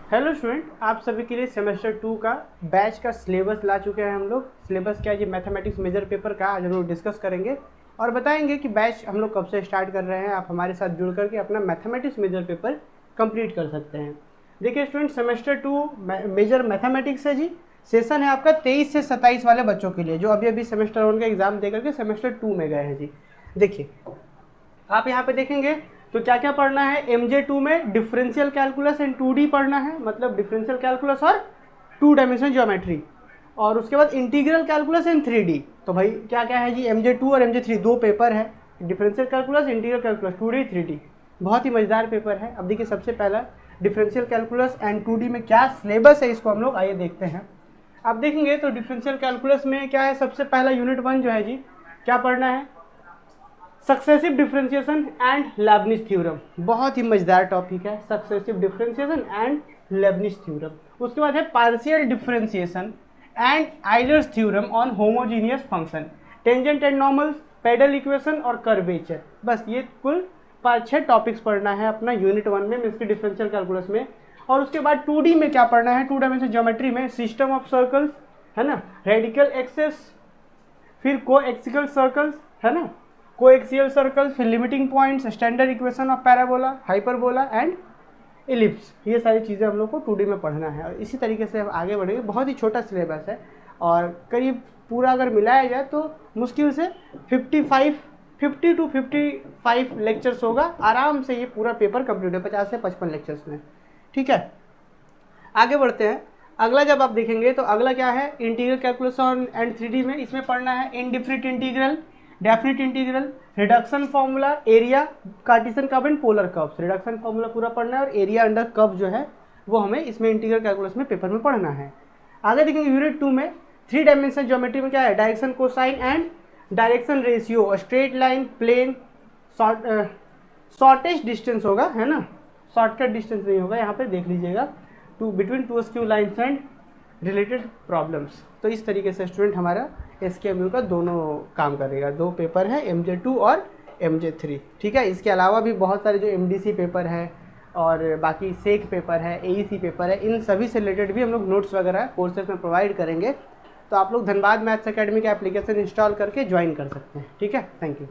Hello student, आप सभी के लिए सेमेस्टर 2 का बैच का सिलेबस ला चुके हैं हम लोग। सिलेबस क्या है, ये मैथमेटिक्स मेजर पेपर का आज हम लोग डिस्कस करेंगे और बताएंगे कि बैच हम लोग कब से स्टार्ट कर रहे हैं। आप हमारे साथ जुड़ करके अपना मैथमेटिक्स मेजर पेपर कंप्लीट कर सकते हैं। देखिए स्टूडेंट, सेमेस्टर 2 मेजर मैथमेटिक्स है जी। सेशन है आपका 23 से 27 वाले बच्चों के लिए जो अभी अभी सेमेस्टर 1 का एग्जाम दे करके सेमेस्टर 2 में गए हैं जी। देखिए आप यहाँ पे देखेंगे तो क्या क्या पढ़ना है। MJ2 में डिफरेंशियल कैलकुलस एंड 2D पढ़ना है, मतलब डिफरेंशियल कैलकुलस और 2 डायमेंशनल ज्योमेट्री, और उसके बाद इंटीग्रल कैलकुलस एंड 3D। तो भाई क्या क्या है जी, MJ2 और MJ3 दो पेपर है, differential calculus, integral calculus, 2D 3D। बहुत ही मजेदार पेपर है। अब देखिए सबसे पहला डिफरेंशियल कैलकुलस एंड 2D में क्या सिलेबस है, इसको हम लोग आइए देखते हैं। आप देखेंगे तो डिफरेंशियल कैलकुलस में क्या है, सबसे पहला यूनिट 1 जो है जी, क्या पढ़ना है, successive differentiation and Lebanese theorem. बहुत ही मजेदार टॉपिक है, successive differentiation and Lebanese theorem. उसके बाद है partial differentiation and Euler's theorem on homogeneous function, tangent and normals, pedal equation और कर्वेचर। बस ये कुल 5-6 टॉपिक्स पढ़ना है अपना यूनिट 1 में, इसके डिफरेंशियल कैलकुलस में। और उसके बाद 2D में क्या पढ़ना है, 2 डायमेंशनल ज्योमेट्री में सिस्टम ऑफ सर्कल्स है ना, रेडिकल एक्सेस, फिर को एक्सिकल सर्कल्स है ना, कोएक्सियल सर्कल, फिर limiting points, standard equation of parabola, hyperbola and ellipse. ये सारी चीज़ें हम लोग को 2D में पढ़ना है और इसी तरीके से हम आगे बढ़ेंगे। बहुत ही छोटा सिलेबस है और करीब पूरा अगर मिलाया जाए तो मुश्किल से 50 to 55 लेक्चर्स होगा। आराम से ये पूरा पेपर कंप्लीट है 50 से 55 लेक्चर्स में। ठीक है, आगे बढ़ते हैं। अगला जब आप देखेंगे तो अगला क्या है, इंटीग्रल कैलकुलेशन एंड 3D में इसमें पढ़ना है indefinite integral, definite integral, reduction formula, area, Cartesian curve and polar curves. Reduction formula पूरा पढ़ना है और एरिया अंडर कर्व जो है वो हमें इसमें इंटीग्रल कैलकुलस में पेपर में पढ़ना है। आगे देखेंगे यूनिट 2 में 3 डायमेंशनल ज्योमेट्री में क्या है, direction cosine and direction ratio, straight line, plane, shortest distance होगा है ना, शॉर्टकट डिस्टेंस नहीं होगा, यहाँ पे देख लीजिएगा, between two skew lines and related problems. तो इस तरीके से स्टूडेंट हमारा SKMU का दोनों काम करेगा। दो पेपर है, MJ2 और MJ3। ठीक है, इसके अलावा भी बहुत सारे जो MDC पेपर है और बाकी सेक पेपर है, AEC पेपर है, इन सभी से रिलेटेड भी हम लोग नोट्स वगैरह कोर्सेज में प्रोवाइड करेंगे। तो आप लोग धनबाद मैथ्स अकेडमी का एप्लीकेशन इंस्टॉल करके ज्वाइन कर सकते हैं। ठीक है, थैंक यू।